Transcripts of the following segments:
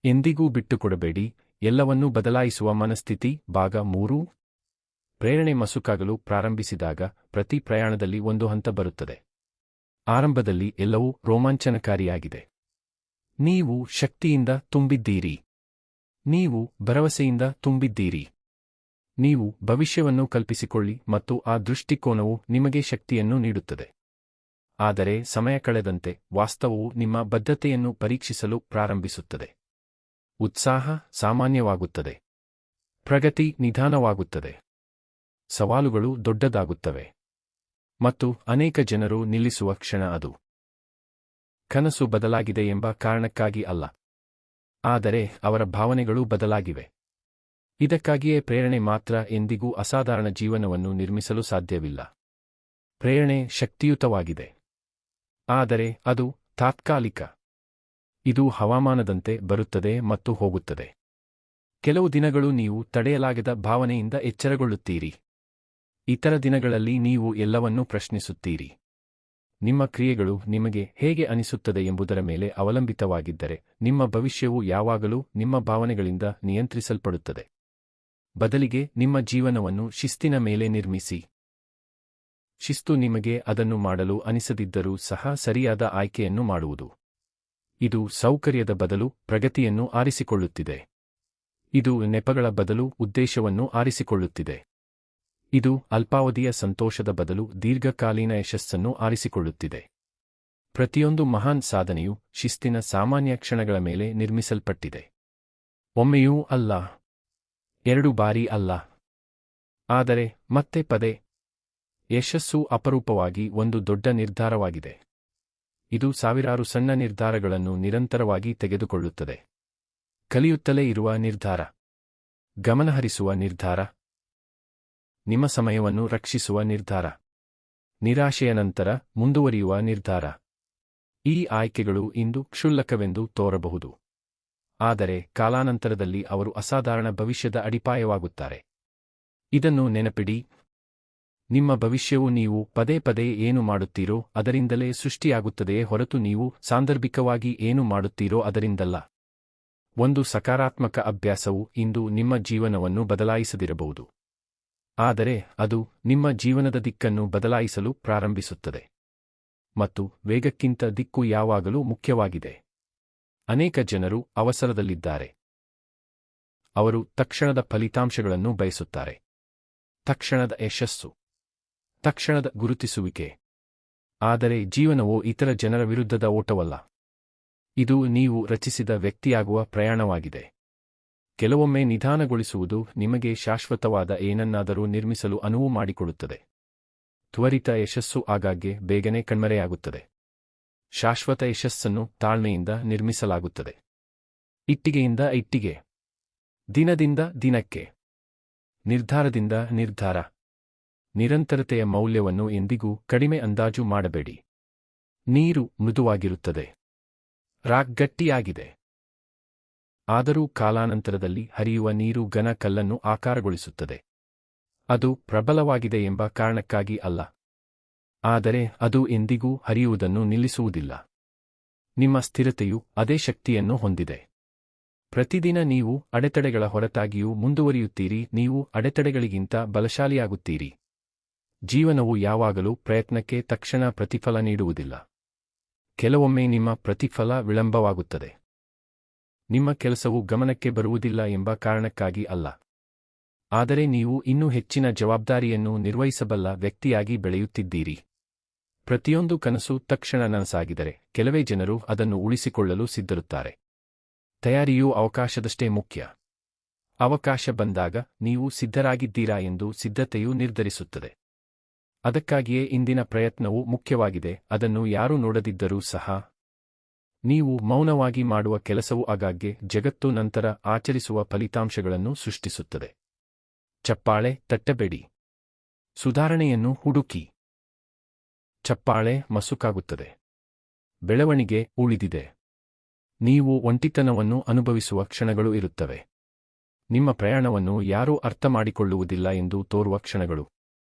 ಎಂದಿಗೂ ಬಿಟ್ಟುಕೊಡಬೇಡಿ, ಎಲ್ಲವನ್ನೂ ಬದಲಾಯಿಸುವ ಮನಸ್ಥಿತಿ. ಭಾಗ 3. ಪ್ರೇರಣೆ ಮಸುಕಾಗಲು ಪ್ರಾರಂಭಿಸಿದಾಗ ಪ್ರತಿ ಪ್ರಯಾಣದಲ್ಲಿ ಒಂದು ಹಂತ ಬರುತ್ತದೆ. ಆರಂಭದಲ್ಲಿ ಎಲ್ಲವೂ ರೋಮಾಂಚನಕಾರಿಯಾಗಿದೆ. ನೀವು ಶಕ್ತಿಯಿಂದ ತುಂಬಿದ್ದೀರಿ. ನೀವು ಭರವಸೆಯಿಂದ ತುಂಬಿದ್ದೀರಿ. ನೀವು ಭವಿಷ್ಯವನ್ನು ಕಲ್ಪಿಸಿಕೊಳ್ಳಿ ಮತ್ತು ಆ ದೃಷ್ಟಿಕೋನವು ನಿಮಗೆ ಶಕ್ತಿಯನ್ನು ನೀಡುತ್ತದೆ. ಆದರೆ ಸಮಯ ಕಳೆದಂತೆ ವಾಸ್ತವವು ನಿಮ್ಮ ಬದ್ಧತೆಯನ್ನು ಪರೀಕ್ಷಿಸಲು ಪ್ರಾರಂಭಿಸುತ್ತದೆ. ಉತ್ಸಾಹ ಸಾಮಾನ್ಯವಾಗುತ್ತದೆ. ಪ್ರಗತಿ ನಿಧಾನವಾಗುತ್ತದೆ. ಸವಾಲುಗಳು ದೊಡ್ಡದಾಗುತ್ತವೆ. ಮತ್ತು ಅನೇಕ ಜನರು ನಿಲ್ಲಿಸುವ ಕ್ಷಣ ಅದು. ಕನಸು ಬದಲಾಗಿದೆ ಎಂಬ ಕಾರಣಕ್ಕಾಗಿ ಅಲ್ಲ, ಆದರೆ ಅವರ ಭಾವನೆಗಳು ಬದಲಾಗಿವೆ. ಇದಕ್ಕಾಗಿಯೇ ಪ್ರೇರಣೆ ಮಾತ್ರ ಎಂದಿಗೂ ಅಸಾಧಾರಣ ಜೀವನವನ್ನು ನಿರ್ಮಿಸಲು ಸಾಧ್ಯವಿಲ್ಲ. ಪ್ರೇರಣೆ ಶಕ್ತಿಯುತವಾಗಿದೆ, ಆದರೆ ಅದು ತಾತ್ಕಾಲಿಕ. ಇದು ಹವಾಮಾನದಂತೆ ಬರುತ್ತದೆ ಮತ್ತು ಹೋಗುತ್ತದೆ. ಕೆಲವು ದಿನಗಳು ನೀವು ತಡೆಯಲಾಗದ ಭಾವನೆಯಿಂದ ಎಚ್ಚರಗೊಳ್ಳುತ್ತೀರಿ. ಇತರ ದಿನಗಳಲ್ಲಿ ನೀವು ಎಲ್ಲವನ್ನೂ ಪ್ರಶ್ನಿಸುತ್ತೀರಿ. ನಿಮ್ಮ ಕ್ರಿಯೆಗಳು ನಿಮಗೆ ಹೇಗೆ ಅನಿಸುತ್ತದೆ ಎಂಬುದರ ಮೇಲೆ ಅವಲಂಬಿತವಾಗಿದ್ದರೆ, ನಿಮ್ಮ ಭವಿಷ್ಯವು ಯಾವಾಗಲೂ ನಿಮ್ಮ ಭಾವನೆಗಳಿಂದ ನಿಯಂತ್ರಿಸಲ್ಪಡುತ್ತದೆ. ಬದಲಿಗೆ ನಿಮ್ಮ ಜೀವನವನ್ನು ಶಿಸ್ತಿನ ಮೇಲೆ ನಿರ್ಮಿಸಿ. ಶಿಸ್ತು ನಿಮಗೆ ಅದನ್ನು ಮಾಡಲು ಅನಿಸದಿದ್ದರೂ ಸಹ ಸರಿಯಾದ ಆಯ್ಕೆಯನ್ನು ಮಾಡುವುದು. ಇದು ಸೌಕರ್ಯದ ಬದಲು ಪ್ರಗತಿಯನ್ನು ಆರಿಸಿಕೊಳ್ಳುತ್ತಿದೆ. ಇದು ನೆಪಗಳ ಬದಲು ಉದ್ದೇಶವನ್ನು ಆರಿಸಿಕೊಳ್ಳುತ್ತಿದೆ. ಇದು ಅಲ್ಪಾವಧಿಯ ಸಂತೋಷದ ಬದಲು ದೀರ್ಘಕಾಲೀನ ಯಶಸ್ಸನ್ನು ಆರಿಸಿಕೊಳ್ಳುತ್ತಿದೆ. ಪ್ರತಿಯೊಂದು ಮಹಾನ್ ಸಾಧನೆಯು ಶಿಸ್ತಿನ ಸಾಮಾನ್ಯ ಕ್ಷಣಗಳ ಮೇಲೆ ನಿರ್ಮಿಸಲ್ಪಟ್ಟಿದೆ. ಒಮ್ಮೆಯೂ ಅಲ್ಲ, 2 ಬಾರಿ ಅಲ್ಲ, ಆದರೆ ಮತ್ತೆ ಪದೇ. ಯಶಸ್ಸು ಅಪರೂಪವಾಗಿ ಒಂದು ದೊಡ್ಡ ನಿರ್ಧಾರವಾಗಿದೆ. ಇದು ಸಾವಿರಾರು ಸಣ್ಣ ನಿರ್ಧಾರಗಳನ್ನು ನಿರಂತರವಾಗಿ ತೆಗೆದುಕೊಳ್ಳುತ್ತದೆ. ಕಲಿಯುತ್ತಲೇ ಇರುವ ನಿರ್ಧಾರ, ಗಮನಹರಿಸುವ ನಿರ್ಧಾರ, ನಿಮ್ಮ ಸಮಯವನ್ನು ರಕ್ಷಿಸುವ ನಿರ್ಧಾರ, ನಿರಾಶೆಯ ನಂತರ ಮುಂದುವರಿಯುವ ನಿರ್ಧಾರ. ಈ ಆಯ್ಕೆಗಳು ಇಂದು ಕ್ಷುಲ್ಲಕವೆಂದು ತೋರಬಹುದು, ಆದರೆ ಕಾಲಾನಂತರದಲ್ಲಿ ಅವರು ಅಸಾಧಾರಣ ಭವಿಷ್ಯದ ಅಡಿಪಾಯವಾಗುತ್ತಾರೆ. ಇದನ್ನು ನೆನಪಿಡಿ. ನಿಮ್ಮ ಭವಿಷ್ಯವು ನೀವು ಪದೇ ಪದೇ ಏನು ಮಾಡುತ್ತೀರೋ ಅದರಿಂದಲೇ ಸೃಷ್ಟಿಯಾಗುತ್ತದೆಯೇ ಹೊರತು ನೀವು ಸಾಂದರ್ಭಿಕವಾಗಿ ಏನು ಮಾಡುತ್ತೀರೋ ಅದರಿಂದಲ್ಲ. ಒಂದು ಸಕಾರಾತ್ಮಕ ಅಭ್ಯಾಸವು ಇಂದು ನಿಮ್ಮ ಜೀವನವನ್ನು ಬದಲಾಯಿಸದಿರಬಹುದು, ಆದರೆ ಅದು ನಿಮ್ಮ ಜೀವನದ ದಿಕ್ಕನ್ನು ಬದಲಾಯಿಸಲು ಪ್ರಾರಂಭಿಸುತ್ತದೆ. ಮತ್ತು ವೇಗಕ್ಕಿಂತ ದಿಕ್ಕು ಯಾವಾಗಲೂ ಮುಖ್ಯವಾಗಿದೆ. ಅನೇಕ ಜನರು ಅವಸರದಲ್ಲಿದ್ದಾರೆ. ಅವರು ತಕ್ಷಣದ ಫಲಿತಾಂಶಗಳನ್ನು ಬಯಸುತ್ತಾರೆ. ತಕ್ಷಣದ ಯಶಸ್ಸು, ತಕ್ಷಣದ ಗುರುತಿಸುವಿಕೆ. ಆದರೆ ಜೀವನವು ಇತರ ಜನರ ವಿರುದ್ಧದ ಓಟವಲ್ಲ. ಇದು ನೀವು ರಚಿಸಿದ ವ್ಯಕ್ತಿಯಾಗುವ ಪ್ರಯಾಣವಾಗಿದೆ. ಕೆಲವೊಮ್ಮೆ ನಿಧಾನಗೊಳಿಸುವುದು ನಿಮಗೆ ಶಾಶ್ವತವಾದ ಏನನ್ನಾದರೂ ನಿರ್ಮಿಸಲು ಅನುವು ಮಾಡಿಕೊಡುತ್ತದೆ. ತ್ವರಿತ ಯಶಸ್ಸು ಆಗಾಗ್ಗೆ ಬೇಗನೆ ಕಣ್ಮರೆಯಾಗುತ್ತದೆ. ಶಾಶ್ವತ ಯಶಸ್ಸನ್ನು ತಾಳ್ಮೆಯಿಂದ ನಿರ್ಮಿಸಲಾಗುತ್ತದೆ. ಇಟ್ಟಿಗೆಯಿಂದ ಇಟ್ಟಿಗೆ, ದಿನದಿಂದ ದಿನಕ್ಕೆ, ನಿರ್ಧಾರದಿಂದ ನಿರ್ಧಾರ. ನಿರಂತರತೆಯ ಮೌಲ್ಯವನ್ನು ಎಂದಿಗೂ ಕಡಿಮೆ ಅಂದಾಜು ಮಾಡಬೇಡಿ. ನೀರು ಮೃದುವಾಗಿರುತ್ತದೆ, ರಾಕ್ ಗಟ್ಟಿಯಾಗಿದೆ. ಆದರೂ ಕಾಲಾನಂತರದಲ್ಲಿ ಹರಿಯುವ ನೀರು ಘನ ಕಲ್ಲನ್ನು ಆಕಾರಗೊಳಿಸುತ್ತದೆ. ಅದು ಪ್ರಬಲವಾಗಿದೆ ಎಂಬ ಕಾರಣಕ್ಕಾಗಿ ಅಲ್ಲ, ಆದರೆ ಅದು ಎಂದಿಗೂ ಹರಿಯುವುದನ್ನು ನಿಲ್ಲಿಸುವುದಿಲ್ಲ. ನಿಮ್ಮ ಸ್ಥಿರತೆಯು ಅದೇ ಶಕ್ತಿಯನ್ನು ಹೊಂದಿದೆ. ಪ್ರತಿದಿನ ನೀವು ಅಡೆತಡೆಗಳ ಹೊರತಾಗಿಯೂ ಮುಂದುವರಿಯುತ್ತೀರಿ. ನೀವು ಅಡೆತಡೆಗಳಿಗಿಂತ ಬಲಶಾಲಿಯಾಗುತ್ತೀರಿ. ಜೀವನವು ಯಾವಾಗಲೂ ಪ್ರಯತ್ನಕ್ಕೆ ತಕ್ಷಣ ಪ್ರತಿಫಲ ನೀಡುವುದಿಲ್ಲ. ಕೆಲವೊಮ್ಮೆ ನಿಮ್ಮ ಪ್ರತಿಫಲ ವಿಳಂಬವಾಗುತ್ತದೆ. ನಿಮ್ಮ ಕೆಲಸವು ಗಮನಕ್ಕೆ ಬರುವುದಿಲ್ಲ ಎಂಬ ಕಾರಣಕ್ಕಾಗಿ ಅಲ್ಲ, ಆದರೆ ನೀವು ಇನ್ನೂ ಹೆಚ್ಚಿನ ಜವಾಬ್ದಾರಿಯನ್ನು ನಿರ್ವಹಿಸಬಲ್ಲ ವ್ಯಕ್ತಿಯಾಗಿ ಬೆಳೆಯುತ್ತಿದ್ದೀರಿ. ಪ್ರತಿಯೊಂದು ಕನಸು ತಕ್ಷಣ ನನಸಾಗಿದರೆ ಕೆಲವೇ ಜನರು ಅದನ್ನು ಉಳಿಸಿಕೊಳ್ಳಲು ಸಿದ್ಧರುತ್ತಾರೆ. ತಯಾರಿಯು ಅವಕಾಶದಷ್ಟೇ ಮುಖ್ಯ. ಅವಕಾಶ ಬಂದಾಗ ನೀವು ಸಿದ್ಧರಾಗಿದ್ದೀರಾ ಎಂದು ಸಿದ್ಧತೆಯು ನಿರ್ಧರಿಸುತ್ತದೆ. ಅದಕ್ಕಾಗಿಯೇ ಇಂದಿನ ಪ್ರಯತ್ನವು ಮುಖ್ಯವಾಗಿದೆ, ಅದನ್ನು ಯಾರೂ ನೋಡದಿದ್ದರೂ ಸಹ. ನೀವು ಮೌನವಾಗಿ ಮಾಡುವ ಕೆಲಸವು ಆಗಾಗ್ಗೆ ಜಗತ್ತು ನಂತರ ಆಚರಿಸುವ ಫಲಿತಾಂಶಗಳನ್ನು ಸೃಷ್ಟಿಸುತ್ತದೆ. ಚಪ್ಪಾಳೆ ತಟ್ಟಬೇಡಿ. ಸುಧಾರಣೆಯನ್ನು ಹುಡುಕಿ. ಚಪ್ಪಾಳೆ ಮಸುಕಾಗುತ್ತದೆ. ಬೆಳವಣಿಗೆ ಉಳಿದಿದೆ. ನೀವು ಒಂಟಿತನವನ್ನು ಅನುಭವಿಸುವ ಕ್ಷಣಗಳು ಇರುತ್ತವೆ. ನಿಮ್ಮ ಪ್ರಯಾಣವನ್ನು ಯಾರೂ ಅರ್ಥಮಾಡಿಕೊಳ್ಳುವುದಿಲ್ಲ ಎಂದು ತೋರುವ ಕ್ಷಣಗಳು.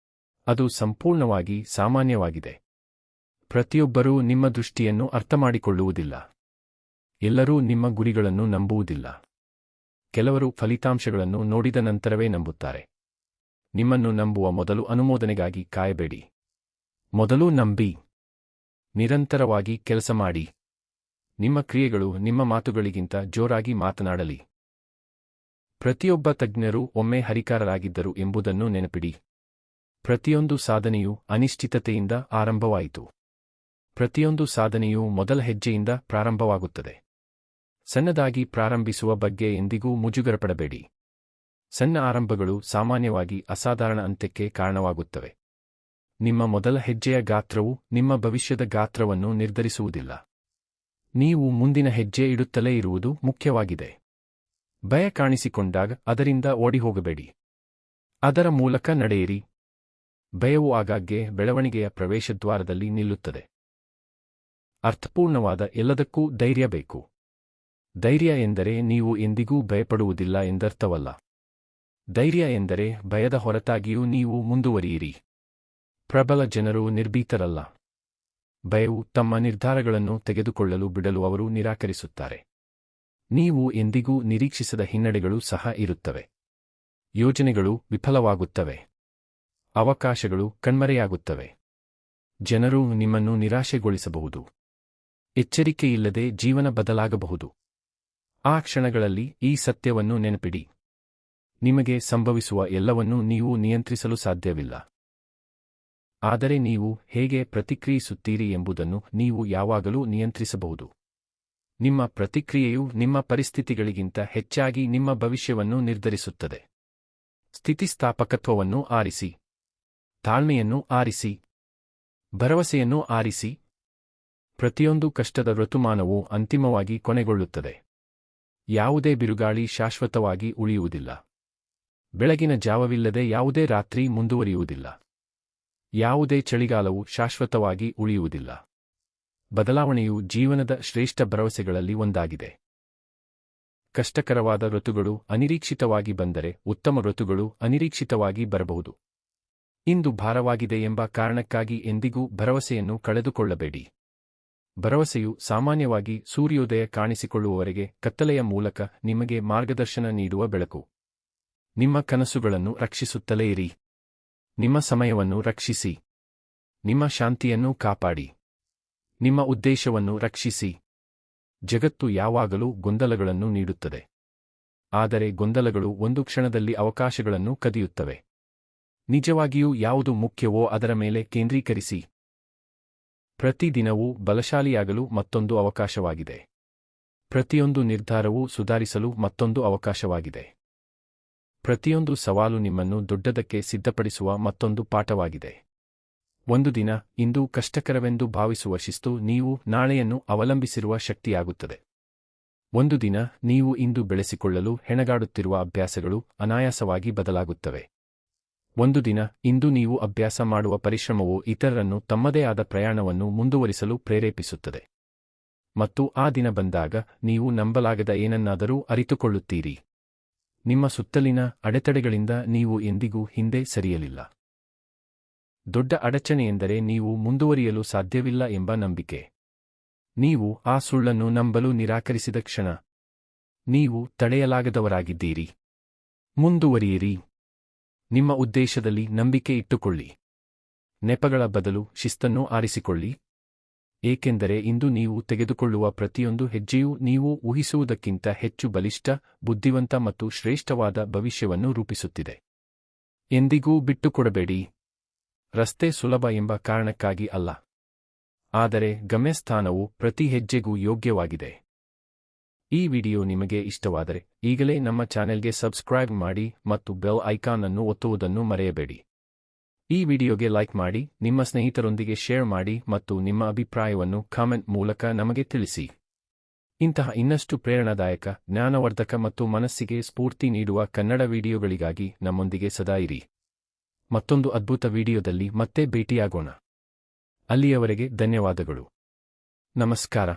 ಅದು ಸಂಪೂರ್ಣವಾಗಿ ಸಾಮಾನ್ಯವಾಗಿದೆ. ಪ್ರತಿಯೊಬ್ಬರೂ ನಿಮ್ಮ ದೃಷ್ಟಿಯನ್ನು ಅರ್ಥಮಾಡಿಕೊಳ್ಳುವುದಿಲ್ಲ. ಎಲ್ಲರೂ ನಿಮ್ಮ ಗುರಿಗಳನ್ನು ನಂಬುವುದಿಲ್ಲ. ಕೆಲವರು ಫಲಿತಾಂಶಗಳನ್ನು ನೋಡಿದ ನಂತರವೇ ನಂಬುತ್ತಾರೆ. ನಿಮ್ಮನ್ನು ನಂಬುವ ಮೊದಲು ಅನುಮೋದನೆಗಾಗಿ ಕಾಯಬೇಡಿ. ಮೊದಲು ನಂಬಿ. ನಿರಂತರವಾಗಿ ಕೆಲಸ ಮಾಡಿ. ನಿಮ್ಮ ಕ್ರಿಯೆಗಳು ನಿಮ್ಮ ಮಾತುಗಳಿಗಿಂತ ಜೋರಾಗಿ ಮಾತನಾಡಲಿ. ಪ್ರತಿಯೊಬ್ಬ ತಜ್ಞರು ಒಮ್ಮೆ ಹರಿಕಾರರಾಗಿದ್ದರು ಎಂಬುದನ್ನು ನೆನಪಿಡಿ. ಪ್ರತಿಯೊಂದು ಸಾಧನೆಯೂ ಅನಿಶ್ಚಿತತೆಯಿಂದ ಆರಂಭವಾಯಿತು. ಪ್ರತಿಯೊಂದು ಸಾಧನೆಯೂ ಮೊದಲ ಹೆಜ್ಜೆಯಿಂದ ಪ್ರಾರಂಭವಾಗುತ್ತದೆ. ಸಣ್ಣದಾಗಿ ಪ್ರಾರಂಭಿಸುವ ಬಗ್ಗೆ ಎಂದಿಗೂ ಮುಜುಗರಪಡಬೇಡಿ. ಸಣ್ಣ ಆರಂಭಗಳು ಸಾಮಾನ್ಯವಾಗಿ ಅಸಾಧಾರಣ ಅಂತ್ಯಕ್ಕೆ ಕಾರಣವಾಗುತ್ತವೆ. ನಿಮ್ಮ ಮೊದಲ ಹೆಜ್ಜೆಯ ಗಾತ್ರವು ನಿಮ್ಮ ಭವಿಷ್ಯದ ಗಾತ್ರವನ್ನು ನಿರ್ಧರಿಸುವುದಿಲ್ಲ. ನೀವು ಮುಂದಿನ ಹೆಜ್ಜೆ ಇಡುತ್ತಲೇ ಇರುವುದು ಮುಖ್ಯವಾಗಿದೆ. ಭಯ ಕಾಣಿಸಿಕೊಂಡಾಗ ಅದರಿಂದ ಓಡಿಹೋಗಬೇಡಿ. ಅದರ ಮೂಲಕ ನಡೆಯಿರಿ. ಭಯವು ಆಗಾಗ್ಗೆ ಬೆಳವಣಿಗೆಯ ಪ್ರವೇಶದ್ವಾರದಲ್ಲಿ ನಿಲ್ಲುತ್ತದೆ. ಅರ್ಥಪೂರ್ಣವಾದ ಎಲ್ಲದಕ್ಕೂ ಧೈರ್ಯ ಬೇಕು. ಧೈರ್ಯ ಎಂದರೆ ನೀವು ಎಂದಿಗೂ ಭಯಪಡುವುದಿಲ್ಲ ಎಂದರ್ಥವಲ್ಲ. ಧೈರ್ಯ ಎಂದರೆ ಭಯದ ಹೊರತಾಗಿಯೂ ನೀವು ಮುಂದುವರಿಯಿರಿ. ಪ್ರಬಲ ಜನರು ನಿರ್ಭೀತರಲ್ಲ. ಭಯವು ತಮ್ಮ ನಿರ್ಧಾರಗಳನ್ನು ತೆಗೆದುಕೊಳ್ಳಲು ಬಿಡಲು ಅವರು ನಿರಾಕರಿಸುತ್ತಾರೆ. ನೀವು ಎಂದಿಗೂ ನಿರೀಕ್ಷಿಸದ ಹಿನ್ನಡೆಗಳು ಸಹ ಇರುತ್ತವೆ. ಯೋಜನೆಗಳು ವಿಫಲವಾಗುತ್ತವೆ. ಅವಕಾಶಗಳು ಕಣ್ಮರೆಯಾಗುತ್ತವೆ. ಜನರು ನಿಮ್ಮನ್ನು ನಿರಾಶೆಗೊಳಿಸಬಹುದು. ಎಚ್ಚರಿಕೆಯಿಲ್ಲದೆ ಜೀವನ ಬದಲಾಗಬಹುದು. ಆ ಕ್ಷಣಗಳಲ್ಲಿ ಈ ಸತ್ಯವನ್ನು ನೆನಪಿಡಿ. ನಿಮಗೆ ಸಂಭವಿಸುವ ಎಲ್ಲವನ್ನೂ ನೀವು ನಿಯಂತ್ರಿಸಲು ಸಾಧ್ಯವಿಲ್ಲ. ಆದರೆ ನೀವು ಹೇಗೆ ಪ್ರತಿಕ್ರಿಯಿಸುತ್ತೀರಿ ಎಂಬುದನ್ನು ನೀವು ಯಾವಾಗಲೂ ನಿಯಂತ್ರಿಸಬಹುದು. ನಿಮ್ಮ ಪ್ರತಿಕ್ರಿಯೆಯು ನಿಮ್ಮ ಪರಿಸ್ಥಿತಿಗಳಿಗಿಂತ ಹೆಚ್ಚಾಗಿ ನಿಮ್ಮ ಭವಿಷ್ಯವನ್ನು ನಿರ್ಧರಿಸುತ್ತದೆ. ಸ್ಥಿತಿಸ್ಥಾಪಕತ್ವವನ್ನು ಆರಿಸಿ. ತಾಳ್ಮೆಯನ್ನು ಆರಿಸಿ. ಭರವಸೆಯನ್ನು ಆರಿಸಿ. ಪ್ರತಿಯೊಂದು ಕಷ್ಟದ ಋತುಮಾನವೂ ಅಂತಿಮವಾಗಿ ಕೊನೆಗೊಳ್ಳುತ್ತದೆ. ಯಾವುದೇ ಬಿರುಗಾಳಿ ಶಾಶ್ವತವಾಗಿ ಉಳಿಯುವುದಿಲ್ಲ. ಬೆಳಗಿನ ಜಾವವಿಲ್ಲದೆ ಯಾವುದೇ ರಾತ್ರಿ ಮುಂದುವರಿಯುವುದಿಲ್ಲ. ಯಾವುದೇ ಚಳಿಗಾಲವು ಶಾಶ್ವತವಾಗಿ ಉಳಿಯುವುದಿಲ್ಲ. ಬದಲಾವಣೆಯು ಜೀವನದ ಶ್ರೇಷ್ಠ ಭರವಸೆಗಳಲ್ಲಿ ಒಂದಾಗಿದೆ. ಕಷ್ಟಕರವಾದ ಋತುಗಳು ಅನಿರೀಕ್ಷಿತವಾಗಿ ಬಂದರೆ ಉತ್ತಮ ಋತುಗಳು ಅನಿರೀಕ್ಷಿತವಾಗಿ ಬರಬಹುದು. ಇಂದು ಭಾರವಾಗಿದೆ ಎಂಬ ಕಾರಣಕ್ಕಾಗಿ ಎಂದಿಗೂ ಭರವಸೆಯನ್ನು ಕಳೆದುಕೊಳ್ಳಬೇಡಿ. ಭರವಸೆಯು ಸಾಮಾನ್ಯವಾಗಿ ಸೂರ್ಯೋದಯ ಕಾಣಿಸಿಕೊಳ್ಳುವವರೆಗೆ ಕತ್ತಲೆಯ ಮೂಲಕ ನಿಮಗೆ ಮಾರ್ಗದರ್ಶನ ನೀಡುವ ಬೆಳಕು. ನಿಮ್ಮ ಕನಸುಗಳನ್ನು ರಕ್ಷಿಸುತ್ತಲೇ ಇರಿ. ನಿಮ್ಮ ಸಮಯವನ್ನು ರಕ್ಷಿಸಿ. ನಿಮ್ಮ ಶಾಂತಿಯನ್ನು ಕಾಪಾಡಿ. ನಿಮ್ಮ ಉದ್ದೇಶವನ್ನು ರಕ್ಷಿಸಿ. ಜಗತ್ತು ಯಾವಾಗಲೂ ಗೊಂದಲಗಳನ್ನು ನೀಡುತ್ತದೆ. ಆದರೆ ಗೊಂದಲಗಳು ಒಂದು ಕ್ಷಣದಲ್ಲಿ ಅವಕಾಶಗಳನ್ನು ಕದಿಯುತ್ತವೆ. ನಿಜವಾಗಿಯೂ ಯಾವುದು ಮುಖ್ಯವೋ ಅದರ ಮೇಲೆ ಕೇಂದ್ರೀಕರಿಸಿ. ಪ್ರತಿ ದಿನವೂ ಬಲಶಾಲಿಯಾಗಲು ಮತ್ತೊಂದು ಅವಕಾಶವಾಗಿದೆ. ಪ್ರತಿಯೊಂದು ನಿರ್ಧಾರವೂ ಸುಧಾರಿಸಲು ಮತ್ತೊಂದು ಅವಕಾಶವಾಗಿದೆ. ಪ್ರತಿಯೊಂದು ಸವಾಲು ನಿಮ್ಮನ್ನು ದೊಡ್ಡದಕ್ಕೆ ಸಿದ್ಧಪಡಿಸುವ ಮತ್ತೊಂದು ಪಾಠವಾಗಿದೆ. ಒಂದು ದಿನ ಇಂದು ಕಷ್ಟಕರವೆಂದು ಭಾವಿಸುವ ಶಿಸ್ತು ನೀವು ನಾಳೆಯನ್ನು ಅವಲಂಬಿಸಿರುವ ಶಕ್ತಿಯಾಗುತ್ತದೆ. ಒಂದು ದಿನ ನೀವು ಇಂದು ಬೆಳೆಸಿಕೊಳ್ಳಲು ಹೆಣಗಾಡುತ್ತಿರುವ ಅಭ್ಯಾಸಗಳು ಅನಾಯಾಸವಾಗಿ ಬದಲಾಗುತ್ತವೆ. ಒಂದು ದಿನ ಇಂದು ನೀವು ಅಭ್ಯಾಸ ಮಾಡುವ ಪರಿಶ್ರಮವು ಇತರರನ್ನು ತಮ್ಮದೇ ಆದ ಪ್ರಯಾಣವನ್ನು ಮುಂದುವರಿಸಲು ಪ್ರೇರೇಪಿಸುತ್ತದೆ. ಮತ್ತು ಆ ದಿನ ಬಂದಾಗ ನೀವು ನಂಬಲಾಗದ ಏನನ್ನಾದರೂ ಅರಿತುಕೊಳ್ಳುತ್ತೀರಿ. ನಿಮ್ಮ ಸುತ್ತಲಿನ ಅಡೆತಡೆಗಳಿಂದ ನೀವು ಎಂದಿಗೂ ಹಿಂದೆ ಸರಿಯಲಿಲ್ಲ. ದೊಡ್ಡ ಅಡಚಣೆಯೆಂದರೆ ನೀವು ಮುಂದುವರಿಯಲು ಸಾಧ್ಯವಿಲ್ಲ ಎಂಬ ನಂಬಿಕೆ. ನೀವು ಆ ಸುಳ್ಳನ್ನು ನಂಬಲು ನಿರಾಕರಿಸಿದ ಕ್ಷಣ ನೀವು ತಡೆಯಲಾಗದವರಾಗಿದ್ದೀರಿ. ಮುಂದುವರಿಯಿರಿ. ನಿಮ್ಮ ಉದ್ದೇಶದಲ್ಲಿ ನಂಬಿಕೆ ಇಟ್ಟುಕೊಳ್ಳಿ. ನೆಪಗಳ ಬದಲು ಶಿಸ್ತನ್ನು ಆರಿಸಿಕೊಳ್ಳಿ. ಏಕೆಂದರೆ ಇಂದು ನೀವು ತೆಗೆದುಕೊಳ್ಳುವ ಪ್ರತಿಯೊಂದು ಹೆಜ್ಜೆಯೂ ನೀವು ಊಹಿಸುವುದಕ್ಕಿಂತ ಹೆಚ್ಚು ಬಲಿಷ್ಠ, ಬುದ್ಧಿವಂತ ಮತ್ತು ಶ್ರೇಷ್ಠವಾದ ಭವಿಷ್ಯವನ್ನು ರೂಪಿಸುತ್ತಿದೆ. ಎಂದಿಗೂ ಬಿಟ್ಟುಕೊಡಬೇಡಿ. ರಸ್ತೆ ಸುಲಭ ಎಂಬ ಕಾರಣಕ್ಕಾಗಿ ಅಲ್ಲ, ಆದರೆ ಗಮ್ಯಸ್ಥಾನವು ಪ್ರತಿ ಹೆಜ್ಜೆಗೂ ಯೋಗ್ಯವಾಗಿದೆ. ಈ ವಿಡಿಯೋ ನಿಮಗೆ ಇಷ್ಟವಾದರೆ ಈಗಲೇ ನಮ್ಮ ಚಾನೆಲ್ಗೆ ಸಬ್ಸ್ಕ್ರೈಬ್ ಮಾಡಿ ಮತ್ತು ಬೆಲ್ ಐಕಾನ್ ಅನ್ನು ಒತ್ತುವುದನ್ನು ಮರೆಯಬೇಡಿ. ಈ ವಿಡಿಯೋಗೆ ಲೈಕ್ ಮಾಡಿ, ನಿಮ್ಮ ಸ್ನೇಹಿತರೊಂದಿಗೆ ಶೇರ್ ಮಾಡಿ ಮತ್ತು ನಿಮ್ಮ ಅಭಿಪ್ರಾಯವನ್ನು ಕಾಮೆಂಟ್ ಮೂಲಕ ನಮಗೆ ತಿಳಿಸಿ. ಇಂತಹ ಇನ್ನಷ್ಟು ಪ್ರೇರಣಾದಾಯಕ, ಜ್ಞಾನವರ್ಧಕ ಮತ್ತು ಮನಸ್ಸಿಗೆ ಸ್ಫೂರ್ತಿ ನೀಡುವ ಕನ್ನಡ ವಿಡಿಯೋಗಳಿಗಾಗಿ ನಮ್ಮೊಂದಿಗೆ ಸದಾ ಇರಿ. ಮತ್ತೊಂದು ಅದ್ಭುತ ವಿಡಿಯೋದಲ್ಲಿ ಮತ್ತೆ ಭೇಟಿಯಾಗೋಣ. ಅಲ್ಲಿಯವರೆಗೆ ಧನ್ಯವಾದಗಳು. ನಮಸ್ಕಾರ.